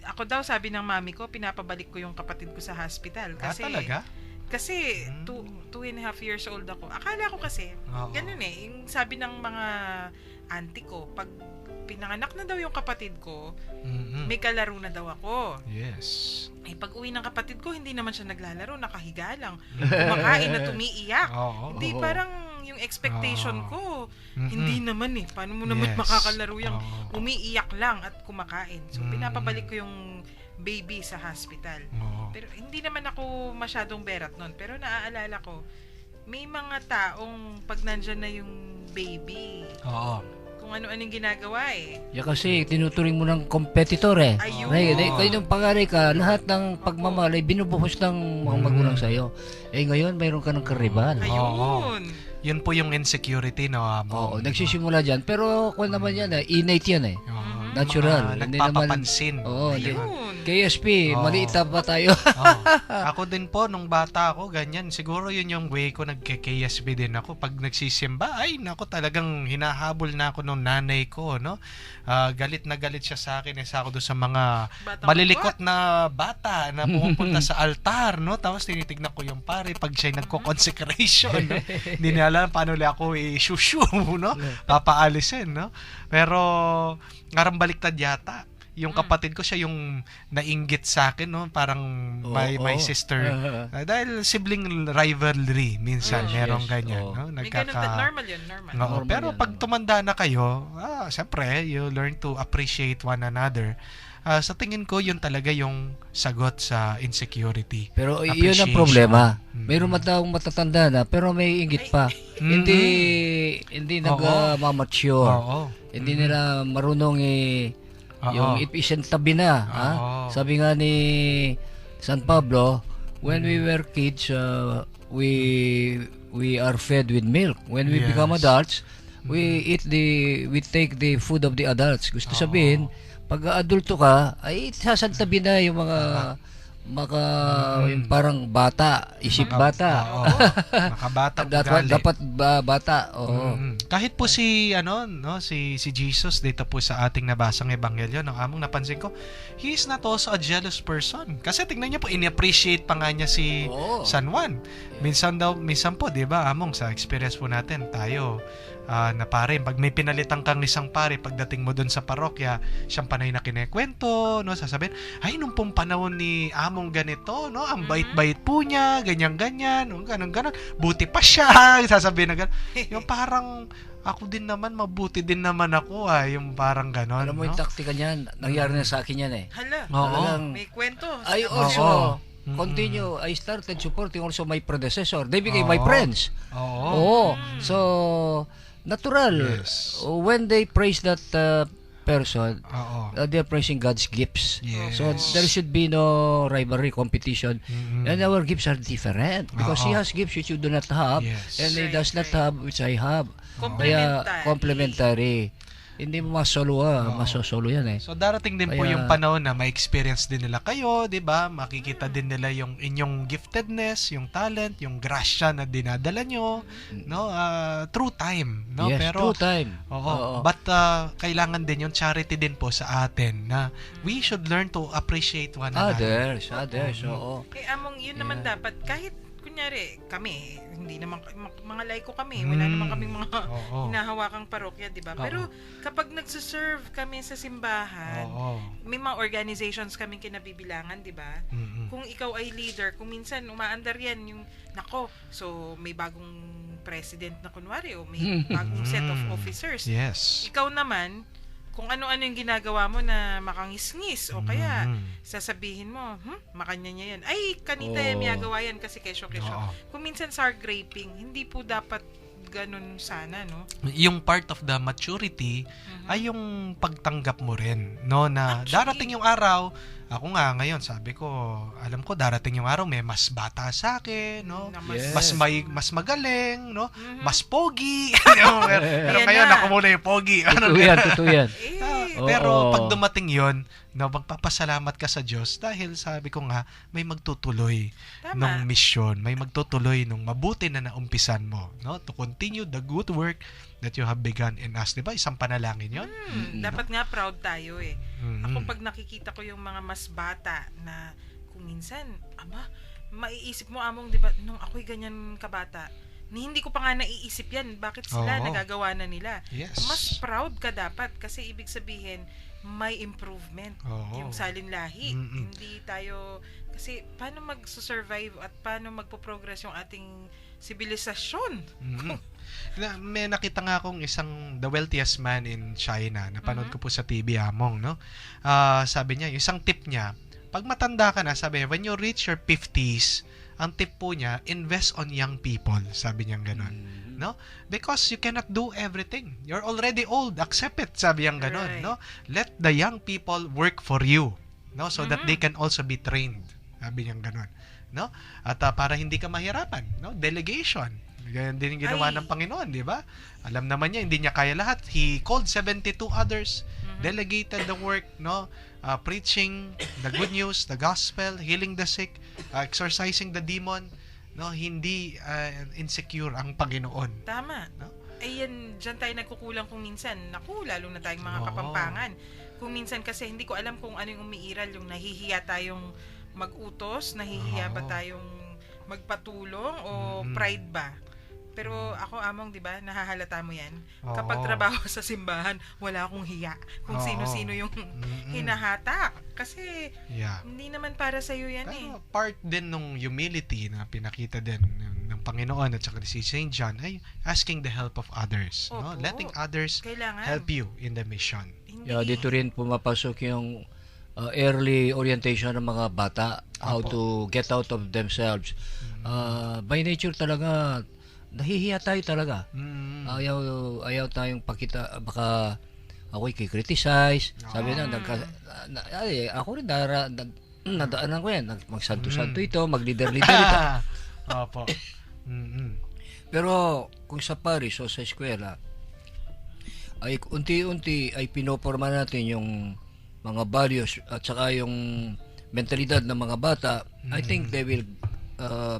ako daw, sabi ng mami ko, pinapabalik ko yung kapatid ko sa hospital. Kasi, talaga? Kasi, Mm. 2.5 years old ako. Akala ko kasi, Oo. ganun yung sabi ng mga auntie ko, pag pinanganak na daw yung kapatid ko, Mhm. may kalaro na daw ako. Yes. Pag uwi ng kapatid ko, hindi naman siya naglalaro, nakahiga lang. Kumakain at umiiyak. Oo. Hindi, Oo. parang yung expectation ko, Mhm. hindi naman Paano mo naman Yes. makakalaro yung Oo. umiiyak lang at kumakain? So, Mm. pinapabalik ko yung baby sa hospital. Oo. Pero hindi naman ako masyadong berat nun. Pero naaalala ko, may mga taong pag nandyan na yung baby, Oo. kung ano-anong ginagawa Ya kasi tinuturing mo ng competitor eh. Ayun. Kayo nung panganay ka, lahat ng pagmamahal ay binubuhos ng mga magulang sa'yo. Eh ngayon, mayroon ka ng karibal. Ayun. Yun po yung insecurity na Oo, nagsisimula dyan. Pero kung naman yan, innate yan eh. Natural. Hindi naman- Nagpapapansin. Oo, hindi. Ayun. KSP, Oo. maliit na pa tayo. Oo. Ako din po, nung bata ako, ganyan. Siguro yun yung way ko, nagke-KSB din ako. Pag nagsisimba, ay, naku, talagang hinahabol na ako nung nanay ko, no? Galit na galit siya sa akin. Isa ako doon sa mga Batang malilikot na bata na pumupunta sa altar, no? Tapos tinitignan ko yung pare pag siya'y nagko-consecration, no? Hindi niya alam paano nila ako i-shushu, no? Papaalisin, no? Pero, ngarang baliktad yata. Yung kapatid ko, siya yung nainggit sa akin, no? Parang my sister. Dahil sibling rivalry, minsan, Yes, merong yes. ganyan, Oo. no? May ganun, normal yun, normal. Oo, Normal pero yan, pag no? tumanda na kayo, siyempre, you learn to appreciate one another. Sa tingin ko, yun talaga yung sagot sa insecurity. Pero yun ang Appreciation. problema. Mm. Mayroon mataong matatanda na pero may inggit pa. Mhm. Hindi Oo. nag-mature. Oo. Hindi nila marunong Oo. yung ipisantabi na. Ha? Oo. Sabi nga ni San Pablo, when we were kids, we are fed with milk. When we Yes. become adults, we take the food of the adults. Gusto sabihin, pag adulto ka, ay sasantabi na yung mga yung parang bata, isip bata. Oo. Makabatang dapat ugali. dapat bata. Oo. Kahit po si si Jesus dito po sa ating nabasang ebanghelyo, no, among napansin ko, he is not also a jealous person. Kasi tingnan niyo po, ini-appreciate pa nga niya si Oo. San Juan. Minsan po, 'di ba, among sa experience po natin, tayo na pare, pag may pinalitan kang isang pare, pagdating mo doon sa parokya, siyang panay na kinekwento, no, sasabihin, ay, nung pong panahon ni among ganito, no, ang bait-bait po niya, ganyan-ganyan, ganun-ganun, buti pa siya, sasabihin na gano'n. Yung parang, ako din naman, mabuti din naman ako, yung parang gano'n, Alam mo yung no? taktika niyan, nangyari na sa akin yan eh. Hala, Oo. Talagang- may kwento. I Oo. also Mm-mm. continue. I started supporting also my predecessor. They became my Oo. friends. Oo. Oo. So, natural. Yes. When they praise that person, Oo. they're praising God's gifts. Yes. So, there should be no rivalry, competition. Mm-mm. And our gifts are different. Because he Oo. has gifts which you do not have. Yes. And he Right, does not right. have which I have. Complementary. Kaya, complementary. Hindi mo masolo masosolo yan eh. So darating din po Kaya- yung panahon na ma-experience din nila kayo, 'di ba? Makikita din nila yung inyong giftedness, yung talent, yung grasya na dinadala nyo, no? Through time, no? Yes, Pero true time. oo. But kailangan din yung charity din po sa atin na we should learn to appreciate one another. Others, oo. Among yun naman dapat, kahit kunyari, kami, hindi naman, mga laiko kami, wala naman kaming mga Oo. hinahawakang parokya, di ba? Oo. Pero kapag nagsiserve kami sa simbahan, Oo. may mga organizations kaming kinabibilangan, di ba? Mm-mm. Kung ikaw ay leader, kung minsan umaandar yan, yung, nako, so may bagong president na kunwari, o may bagong set of officers. Yes. Ikaw naman, kung ano-ano yung ginagawa mo na makangis-ngis o kaya sasabihin mo, makanya niya yan. Ay, kanita Oo. may agawa yan kasi kesyo-kesyo. Oo. Kung minsan sour graping, hindi po dapat ganun sana, no? Yung part of the maturity ay yung pagtanggap mo rin, no, na darating yung araw. Ako nga ngayon, sabi ko, alam ko darating yung araw may mas bata sa akin, no? Na Yes. Mas magaling, no? Mas pogi. pero Ayan ngayon na. ako muna yung pogi. Totoo yan. Pero Oo. pag dumating yon, no, magpapasalamat ka sa Diyos dahil sabi ko nga, may magtutuloy Tama. nung mission, may magtutuloy nung mabuti na naumpisan mo, no? To continue the good work that you have begun in us. Di ba? Isang panalangin yon. Dapat nga proud tayo eh. Mm-mm. Ako pag nakikita ko yung mga mas bata na kung minsan, maiisip mo among, di ba, nung ako'y ganyan kabata, hindi ko pa nga naiisip yan. Bakit sila Oo. nagagawa na nila? Yes. Mas proud ka dapat kasi ibig sabihin may improvement Oo. yung salin lahi. Mm-mm. Hindi tayo kasi paano mag-survive at paano magpo-progress yung ating sibilisasyon? May nakita nga akong isang The Wealthiest Man in China. Napanood ko po sa TV Among, no? Sabi niya, yung isang tip niya, pag matanda ka na, sabi niya, when you reach your 50s, ang tip po niya, invest on young people. Sabi niya gano'n. No? Because you cannot do everything. You're already old. Accept it. Sabi niya gano'n. Right. No? Let the young people work for you. No? So that they can also be trained. Sabi niya gano'n. No? At para hindi ka mahirapan. No? Delegation. Ganyan din yung ginawa Ay. ng Panginoon, di ba? Alam naman niya, hindi niya kaya lahat. He called 72 others, delegated the work, no? Preaching the good news, the gospel, healing the sick, exorcising the demon, no? Hindi insecure ang Panginoon. Tama. No? Ayan, dyan tayo nagkukulang kung minsan. Naku, lalo na tayong mga Oo. kapampangan. Kung minsan kasi hindi ko alam kung ano yung umiiral, yung nahihiya tayong mag-utos, nahihiya ba Oo. tayong magpatulong o pride ba? Pero ako, Among, di ba, nahahalata mo yan. Oo. Kapag trabaho sa simbahan, wala akong hiya kung Oo. sino-sino yung hinahatak. Kasi Yeah. hindi naman para sa'yo yan eh. Pero part din ng humility na pinakita din ng Panginoon at saka si St. John ay asking the help of others. No? Opo. Letting others Kailangan. help you in the mission. Hindi. Yeah, dito rin pumapasok yung early orientation ng mga bata, how Opo. to get out of themselves. By nature talaga, nahihiya tayo talaga. Ayaw tayong pakita, baka ako'y kikriticize. Sabi na, ako rin nadaanan ko yan. Magsanto-santo ito, mag-leader-leader ito. Opo. Pero kung sa Paris o sa eskwela, ay unti-unti ay pinoporma natin yung mga values at saka yung mentalidad ng mga bata. I think they will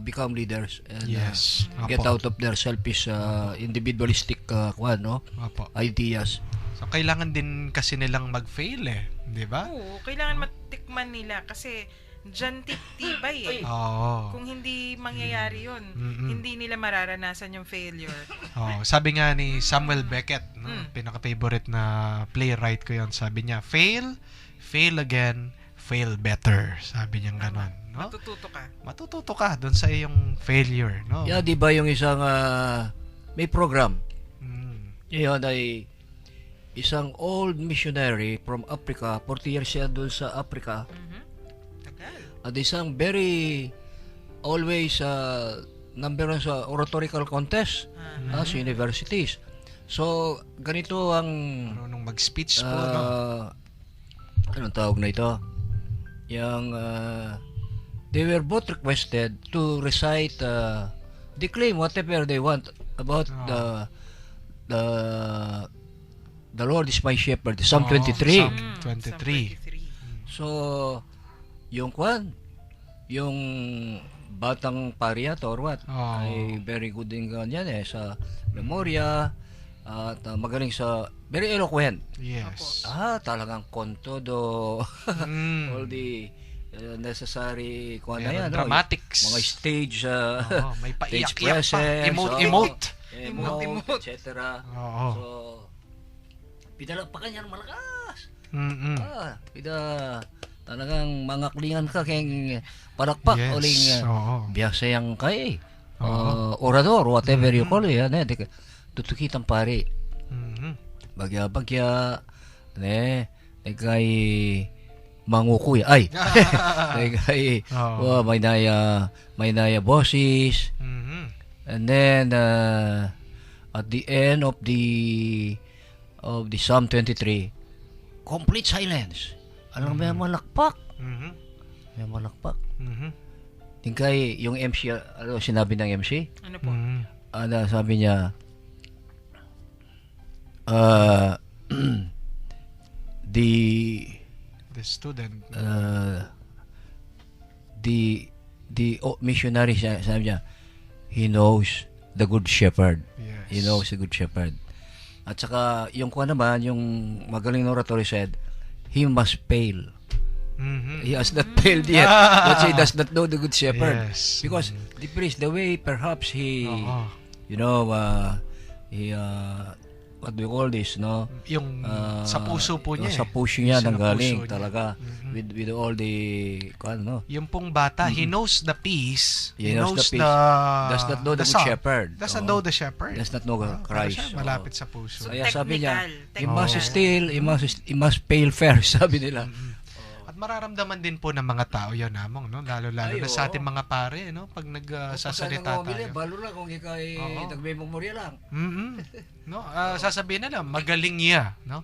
become leaders and Yes. get Opo. out of their selfish individualistic Opo. ideas. So, kailangan din kasi nilang mag-fail eh. Di ba? Oo, kailangan matikman nila kasi dyan tibay eh. Oo. Kung hindi mangyayari yun, hindi nila mararanasan yung failure. Oh, sabi nga ni Samuel Beckett, no, pinaka-favorite na playwright ko yon, sabi niya, fail again, fail better. Sabi niya ganon. No? Matututo ka. Matututo ka doon sa iyong failure. No? Yeah, di ba yung isang may program. Mm. Yun ay isang old missionary from Africa, 40 years siya doon sa Africa. Tagal. At isang very always number one sa oratorical contest sa universities. So, ganito ang Marunong mag-speech po, no? anong tawag na ito? Yung they were both requested to recite declaim whatever they want about the Lord is my shepherd, Psalm 23. Psalm Psalm 23. 23. So, yung yung batang pariat or what, ay very good din ganyan sa memorya at magaling sa, very eloquent. Yes. Talagang con todo all the necessary kung ano Meron yan, no? dramatics. Mga stage, Oo, may stage paiyak-iyak pa. presence, Emote. Emote. etc. Oo. So, pinalakpakan niya ng malakas. Mm-mm. Talagang mangaklingan ka kayong palakpak Yes. uling Oo. biyasa yang kay Oo. orador, whatever you call it. Yan, tutukitan pare. Mhm. Bagya-bagya, kay mangukuya. Ay! kay, Oo. may naya bosses. Mhm. And then, at the end of the Psalm 23, complete silence. Alam mo, may malakpak. Mhm. May malakpak. Mhm. Yung kay, yung MC, ano sinabi ng MC? Ano po? Mhm. Sabi niya, The student. the missionary, sabi niya, he knows the good shepherd. Yes. He knows the good shepherd. At saka, yung kuha naman, yung magaling na oratory said, he must fail. Mhm. He has not failed yet. But he does not know the good shepherd. Yes. Because the priest, the way perhaps he, Oo. you know, what do you call this, no? Yung sa puso po niya. Sa puso niya Sa nanggaling puso niya. talaga. Mhm. With all the, ano, Yung pong bata, he knows the peace. He knows the peace. Does not know the good song. shepherd. Does not Oo. know the shepherd. does not know Pero Christ. siya, malapit sa puso. Kaya sabi niya, he Technical. must Oo. still, he must fail first, sabi nila. At mararamdaman din po ng mga tao yan, Among, no? Lalo-lalo Ay, na sa oo. ating mga pare, no? Pag nagsasalita tayo. Balo lang kung ikay Oo. nagmemorya lang. No, sasabihin na lang, magaling niya, no?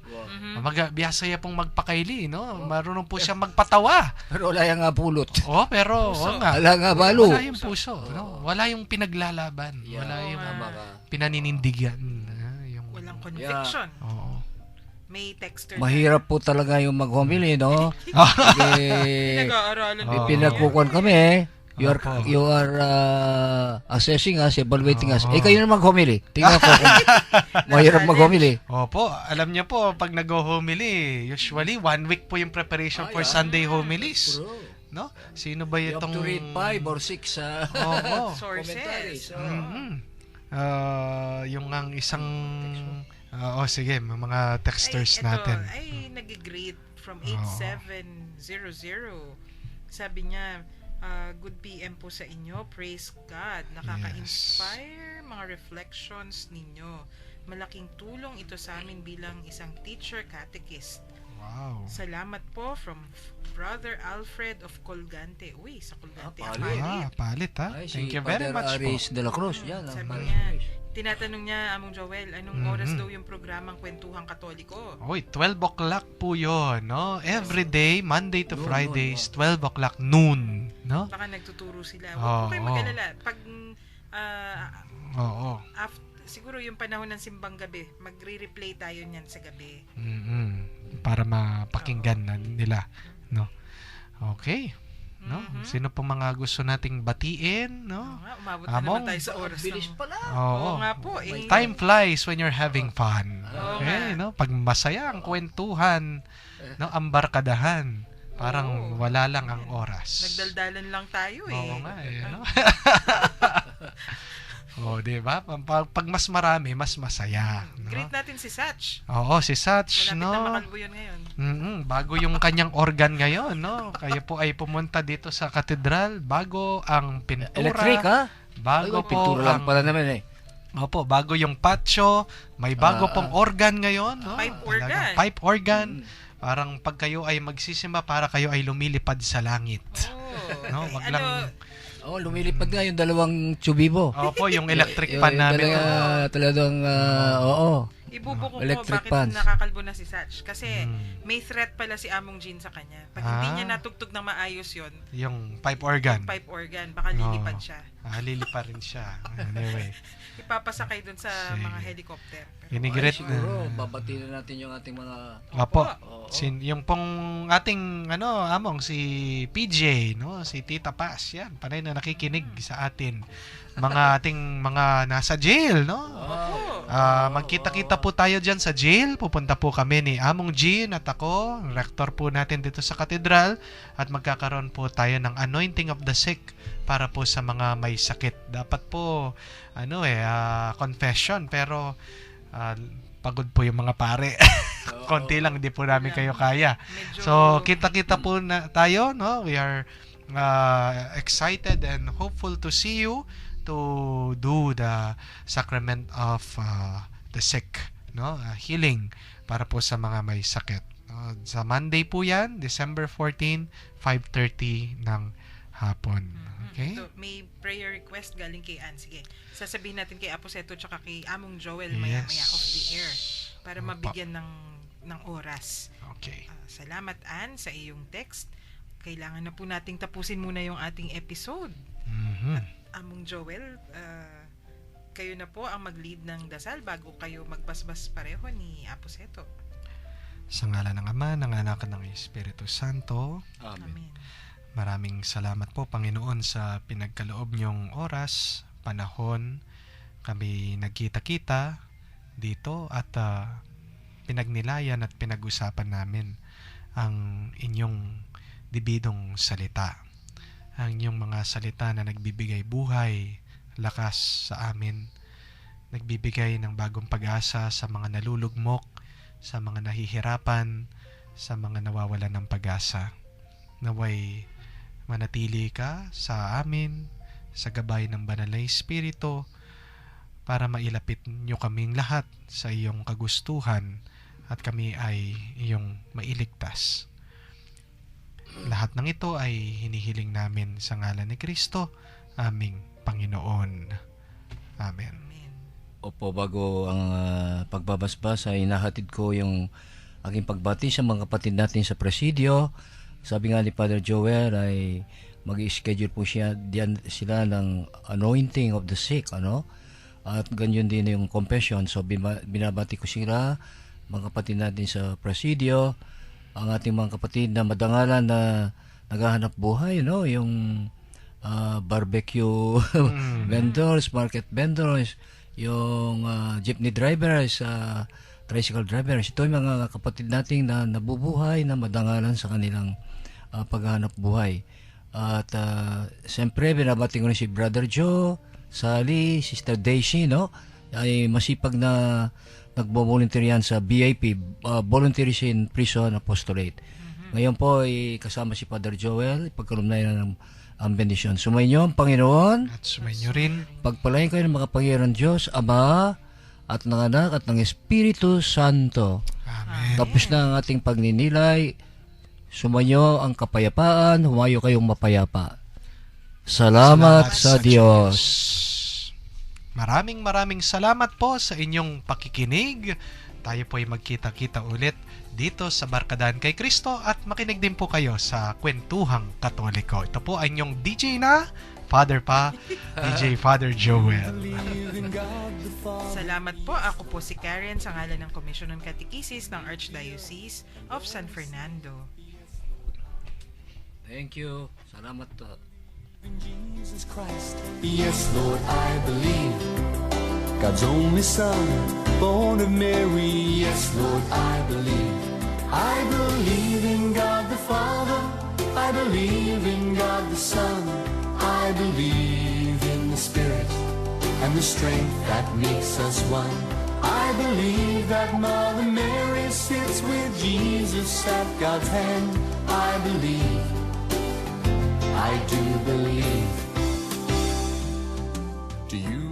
Biyasa niya pong magpakaili, no? Marunong po siya magpatawa. Pero wala yung pulot. Oh, pero oo nga. Wala nga balo. Wala yung puso, no? Wala yung pinaglalaban. Wala yung Tama ka. pinaninindigan. Yung Walang conviction. Oo. May texter Mahirap po talaga yung mag-homily, no? Pinag-aaralan Oo. Pinagkukuhan kami. You are, Opo. you are assessing us, evaluating us. Kayo na mag-homily. Tingnan ko kung mahirap mag-homily. Opo, alam niyo po, pag nag-homily, usually 1 week po yung preparation for Sunday homilies. No? Sino ba You have itong... to read 5 or 6 Oo. sources. Mhm. Yung ang isang... sige, mga texters natin. Ay, nag-greet from 8700. Sabi niya, good PM po sa inyo. Praise God. Nakaka-inspire mga reflections ninyo. Malaking tulong ito sa amin bilang isang teacher catechist. Wow. Salamat po from Brother Alfred of Colgante. Uy, sa Colgante. palit. Palit ha. Ay, Thank si you very Father much Aris po. de la Cruz. Yan, Sabi Father niya, Aris. tinatanong niya, Among Joel, anong oras daw yung programang Kwentuhang Katoliko? Oy, 12 o'clock po yun, no? Every day, Monday to Fridays, 12 o'clock noon, no? Baka nagtuturo sila. Huwag po kayo mag-alala. Pag, Oo. siguro yung panahon ng simbang gabi, magre-replay tayo niyan sa gabi. Para mapakinggan na nila, no? Okay. No? Sino pong mga gusto nating batiin, no? Umabot na Among? naman tayo sa oras. Bilis pala. Oo nga po. Time flies when you're having fun. Oo Okay, nga. no? Pag masaya ang kwentuhan, no, ang barkadahan, parang wala lang ang oras. Nagdaldalan lang tayo eh. Oo nga eh, no? Oh, di ba? Pag mas marami, mas masaya, no? Greet natin si Satch. Oo, si Satch, Malapit no? na makalbo yun ngayon. Bago yung kanyang organ ngayon, no? Kayo po ay pumunta dito sa katedral bago ang pintura. Electric, ha? Bago Ay, po pintura lang pala naman eh. Opo, bago yung patio, may bago pong organ ngayon, no? Pipe Talagang organ. Pipe organ. Parang pag kayo ay magsisimba, para kayo ay lumilipad sa langit. Oh. No, wag lang. Oh, lumilipad nga yung dalawang tubibo. Opo, yung electric pan namin. Talagang, oo. Ibubuko ko Electric bakit pans. nakakalbo na si Satch. Kasi may threat pala si Among Jean sa kanya. Pag hindi niya natugtog ng maayos yon, Yung pipe organ. pipe organ, baka lilipad siya. Lilipad rin siya. Anyway. Ipapasakay dun sa Sige. mga helicopter. Inigret Siguro, babatiin na natin yung ating mga... Opo. Oo. Yung pong ating Among si PJ, no, si Tita Paz, yan. Panay na nakikinig sa atin. Mga ating mga nasa jail, no? Magkita-kita po tayo dyan sa jail. Pupunta po kami ni Among Jean at ako, rector po natin dito sa katedral, at magkakaroon po tayo ng anointing of the sick para po sa mga may sakit. Dapat po confession, pero pagod po yung mga pare. Konti lang, hindi po namin kayo kaya. So kita-kita po na tayo, no? We are excited and hopeful to see you to do the sacrament of the sick, no? Healing para po sa mga may sakit. Sa Monday po yan, December 14, 5:30 ng hapon. Okay? Ito, may prayer request galing kay Ann. Sige, sasabihin natin kay Apo Seto tsaka kay Among Joel maya-maya off the air para mabigyan ng oras. Okay. Salamat, Ann, sa iyong text. Kailangan na po nating tapusin muna yung ating episode. Among Joel, kayo na po ang mag-lead ng dasal bago kayo magbasbas pareho ni Apo Seto. Sa ngalan ng Ama, ng Anak at ng Espiritu Santo. Amen. Maraming salamat po, Panginoon, sa pinagkaloob niyong oras, panahon. Kami nagkita-kita dito at pinagnilayan at pinag-usapan namin ang inyong dibidong salita. Ang inyong mga salita na nagbibigay buhay, lakas sa amin, nagbibigay ng bagong pag-asa sa mga nalulugmok, sa mga nahihirapan, sa mga nawawalan ng pag-asa. Naway manatili ka sa amin, sa gabay ng Banal na Espiritu, para mailapit nyo kaming lahat sa iyong kagustuhan at kami ay iyong mailigtas. Lahat ng ito ay hinihiling namin sa ngalan ni Kristo, aming Panginoon. Amen. Opo, bago ang pagbabasbas ay nahatid ko yung aking pagbati sa mga kapatid natin sa presidio. Sabi nga ni Father Joel ay mag-i-schedule po sila ng anointing of the sick, at ganyan din yung confession. So binabati ko sila, mga kapatid natin sa presidio, ang ating mga kapatid na madangalan na naghahanap buhay, yung barbecue vendors, market vendors, yung jeepney drivers, tricycle drivers. Ito yung mga kapatid natin na nabubuhay, na madangalan sa kanilang paghahanap buhay. At siyempre, binabati ko rin si Brother Joe, Sally, Sister Daisy, ay masipag na nagbo-volunteer yan sa BIP, Volunteers in Prison Apostolate. Ngayon po ay kasama si Father Joel, pagkalumnayan ng ang bendisyon. Sumainyo ang Panginoon. At sumainyo rin. Pagpalain kayo ng mga Panginoon Diyos, Ama, at ng Anak, at ng Espiritu Santo. Amen. Tapos na ang ating pagninilay. Sumainyo ang kapayapaan, humayo kayong mapayapa. Salamat sa Diyos. Maraming salamat po sa inyong pakikinig. Tayo po ay magkita-kita ulit dito sa Barkadahan kay Kristo at makinig din po kayo sa Kwentuhang Katoliko. Ito po ay inyong DJ na Father Pa, DJ Father Joel. Salamat po. Ako po si Karen sa ngalan ng Commission on Catechesis ng Archdiocese of San Fernando. Thank you. Salamat po. In Jesus Christ, yes, Lord, I believe. God's only Son, born of Mary, yes, Lord, I believe. I believe in God the Father, I believe in God the Son, I believe in the Spirit and the strength that makes us one. I believe that Mother Mary sits with Jesus at God's hand. I believe, I do believe. Do you